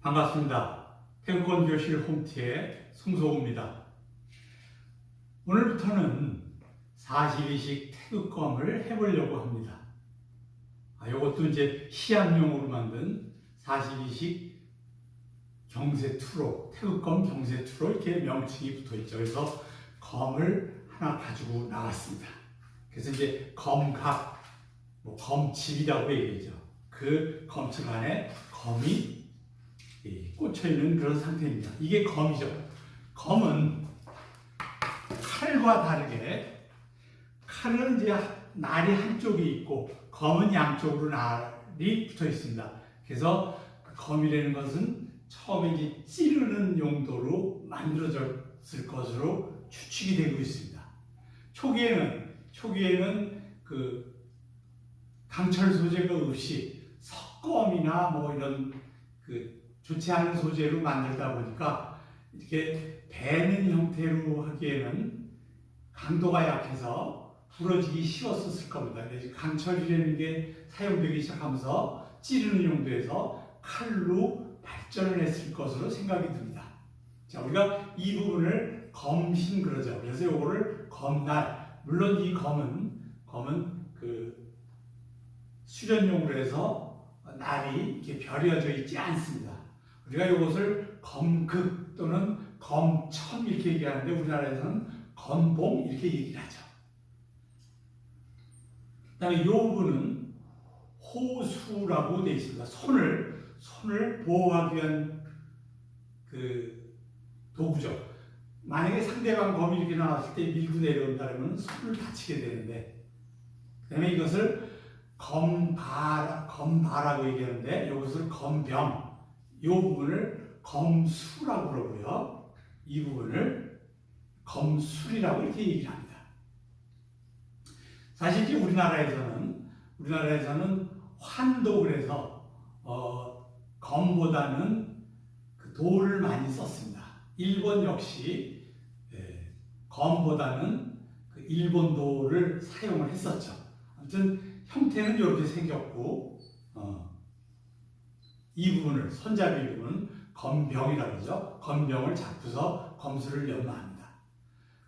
반갑습니다. 태극권 교실 홈트의 송소우입니다. 오늘부터는 42식 태극검을 해보려고 합니다. 이것도 이제 시합용으로 만든 42식 경세2로, 태극검 경세2로 이렇게 명칭이 붙어 있죠. 그래서 검을 하나 가지고 나왔습니다. 그래서 이제 검각, 검집이라고 얘기하죠. 그 검집 안에 검이 꽂혀있는 그런 상태입니다. 이게 검이죠. 검은 칼과 다르게 칼은 이제 날이 한쪽이 있고 검은 양쪽으로 날이 붙어 있습니다. 그래서 검이라는 것은 처음에 이제 찌르는 용도로 만들어졌을 것으로 추측이 되고 있습니다. 초기에는 그 강철 소재가 없이 석검이나 이런 좋지 않은 소재로 만들다 보니까 이렇게 베는 형태로 하기에는 강도가 약해서 부러지기 쉬웠었을 겁니다. 강철이라는 게 사용되기 시작하면서 찌르는 용도에서 칼로 발전을 했을 것으로 생각이 듭니다. 자, 우리가 이 부분을 검신 그러죠. 그래서 이거를 검날, 물론 이 검은 그 수련용으로 해서 날이 이렇게 벼려져 있지 않습니다. 우리가 이것을 검극 또는 검천 이렇게 얘기하는데 우리나라에서는 검봉 이렇게 얘기를 하죠. 그 다음에 이 부분은 호수라고 되어 있습니다. 손을 보호하기 위한 그 도구죠. 만약에 상대방 검이 이렇게 나왔을 때 밀고 내려온다면 손을 다치게 되는데, 그 다음에 이것을 검바라고 얘기하는데 이것을 검병, 이 부분을 검수라고 그러고요. 이 부분을 검술이라고 이렇게 얘기를 합니다. 사실 우리나라에서는 환도 그래서 검보다는 그 도를 많이 썼습니다. 일본 역시 검보다는 그 일본 도를 사용을 했었죠. 아무튼 형태는 이렇게 생겼고 이 부분을 손잡이 부분은 검병이라고 하죠. 검병을 잡고서 검술을 연마합니다.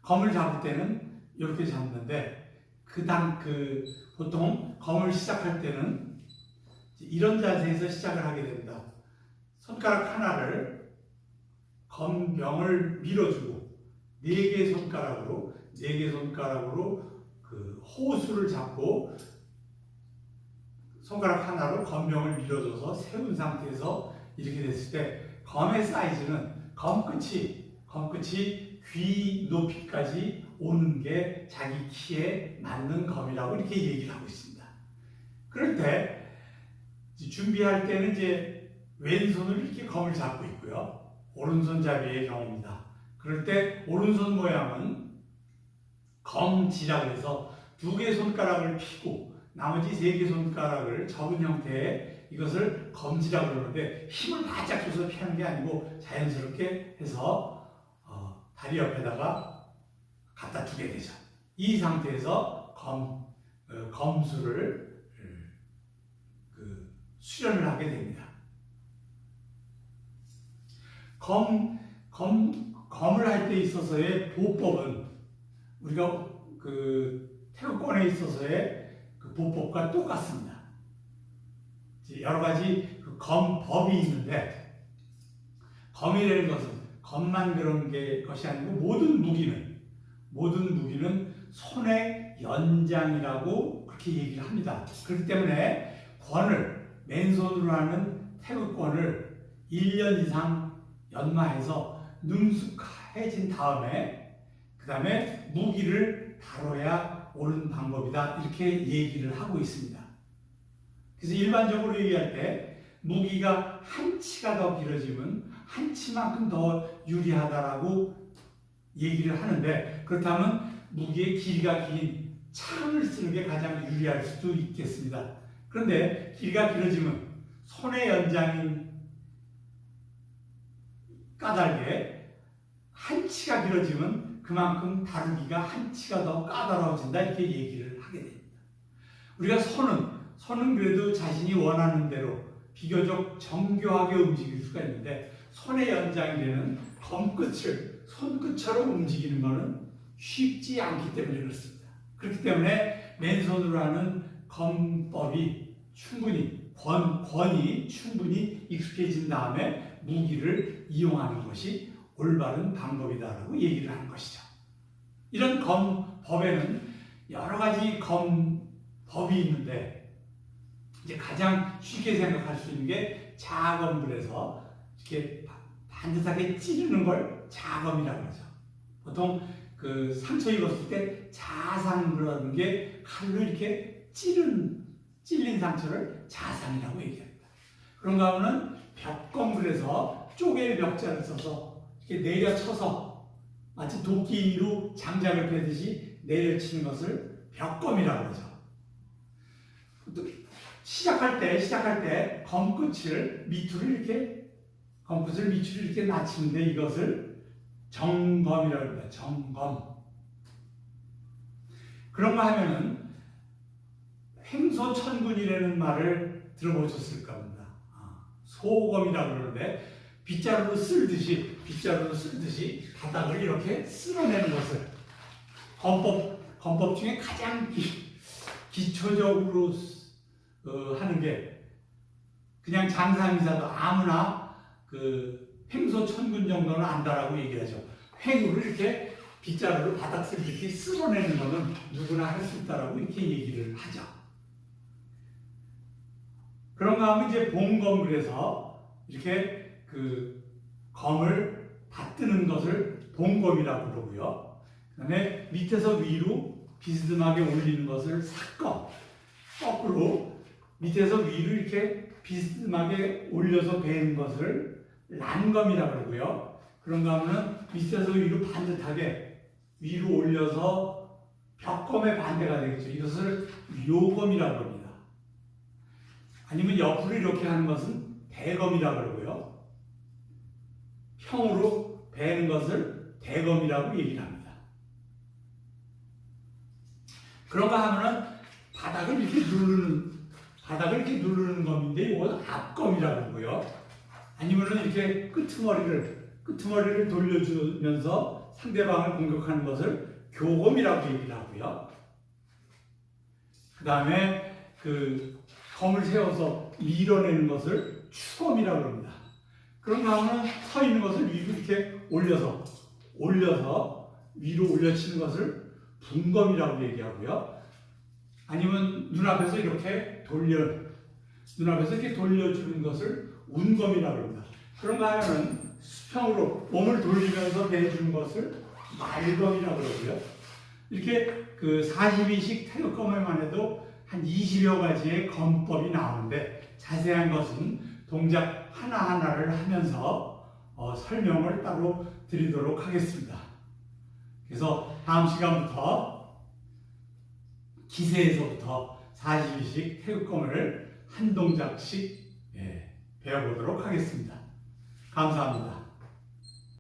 검을 잡을 때는 이렇게 잡는데 보통 검을 시작할 때는 이런 자세에서 시작을 하게 됩니다. 손가락 하나를 검병을 밀어주고 네 개 손가락으로 그 호수를 잡고 손가락 하나로 검병을 밀어줘서 세운 상태에서 이렇게 됐을 때 검의 사이즈는 검끝이 귀 높이까지 오는 게 자기 키에 맞는 검이라고 이렇게 얘기를 하고 있습니다. 그럴 때 준비할 때는 이제 왼손으로 이렇게 검을 잡고 있고요. 오른손잡이의 경우입니다. 그럴 때 오른손 모양은 검지라고 해서 두 개 손가락을 펴고 나머지 세 개 손가락을 접은 형태의 이것을 검지라고 그러는데 힘을 바짝 줘서 피하는 게 아니고 자연스럽게 해서 다리 옆에다가 갖다 두게 되죠. 이 상태에서 검수를 수련을 하게 됩니다. 검을 할 때 있어서의 보법은 우리가 태극권에 있어서의 그 보법과 똑같습니다. 여러 가지 검법이 있는데 검이라는 것은 검만 그런 것이 아니고 모든 무기는 손의 연장이라고 그렇게 얘기를 합니다. 그렇기 때문에 맨손으로 하는 태극권을 1년 이상 연마해서 능숙해진 다음에 그 다음에 무기를 다뤄야 옳은 방법이다 이렇게 얘기를 하고 있습니다. 그래서 일반적으로 얘기할 때 무기가 한 치가 더 길어지면 한 치만큼 더 유리하다라고 얘기를 하는데, 그렇다면 무기의 길이가 긴 창을 쓰는 게 가장 유리할 수도 있겠습니다. 그런데 길이가 길어지면 손의 연장인 까닭에 한 치가 길어지면 그만큼 다루기가 한 치가 더 까다로워진다 이렇게 얘기를 하게 됩니다. 우리가 손은 그래도 자신이 원하는 대로 비교적 정교하게 움직일 수가 있는데 손의 연장이 되는 검끝을 손끝처럼 움직이는 것은 쉽지 않기 때문에 그렇습니다. 그렇기 때문에 맨손으로 하는 검법이 충분히 권이 충분히 익숙해진 다음에 무기를 이용하는 것이 올바른 방법이다라고 얘기를 하는 것이죠. 이런 검법에는 여러 가지 검법이 있는데 이제 가장 쉽게 생각할 수 있는 게 자검불에서 이렇게 반듯하게 찌르는 걸 자검이라고 하죠. 보통 그 상처 입었을 때 자상이라는 게 칼로 이렇게 찔린 상처를 자상이라고 얘기합니다. 그런가 하면은 벽검불에서 쪼갤 벽자를 써서 이렇게 내려쳐서 마치 도끼로 장작을 패듯이 내려치는 것을 벽검이라고 하죠. 시작할 때 검끝을 밑으로 이렇게 낮추는데 이것을 정검이라고 합니다. 정검. 그런 거 하면은 횡소천군이라는 말을 들어보셨을 겁니다. 소검이라고 그러는데 빗자루로 쓸듯이 바닥을 이렇게 쓸어내는 것을 검법 중에 가장 기초적으로 하는 게 그냥 장사미사도 아무나 그 횡소천군 정도는 안다라고 얘기하죠. 횡으로 이렇게 빗자루로 바닥 쓸듯이 쓸어내는 것은 누구나 할 수 있다라고 이렇게 얘기를 하죠. 그런가 하면 이제 봉검 그래서 이렇게 그 검을 받드는 것을 봉검이라고 그러고요. 그다음에 밑에서 위로 비스듬하게 올리는 것을 삭검. 거꾸로 밑에서 위로 이렇게 비스듬하게 올려서 베는 것을 란검이라고 그러고요. 그런가 하면 밑에서 위로 반듯하게 위로 올려서 벽검의 반대가 되겠죠. 이것을 요검이라고 합니다. 아니면 옆으로 이렇게 하는 것은 대검이라고 그러고요. 평으로 베는 것을 대검이라고 얘기를 합니다. 그런가 하면은 바닥을 이렇게 누르는 검인데 이건 앞검이라고 하고요. 아니면은 이렇게 끄트머리를 돌려주면서 상대방을 공격하는 것을 교검이라고 얘기를 하고요. 그 다음에 그 검을 세워서 밀어내는 것을 추검이라고 합니다. 그런가 하면 서 있는 것을 위로 이렇게 올려서 위로 올려치는 것을 분검이라고 얘기하고요. 아니면 눈앞에서 이렇게 돌려주는 것을 운검이라고 합니다. 그런가 하면 수평으로 몸을 돌리면서 베주는 것을 말검이라고 그러고요. 이렇게 그 42식 태극검에만 해도 한 20여 가지의 검법이 나오는데 자세한 것은 동작 하나하나를 하면서 설명을 따로 드리도록 하겠습니다. 그래서 다음 시간부터 기세에서부터 42식 태극검을 한 동작씩 배워보도록 하겠습니다. 감사합니다.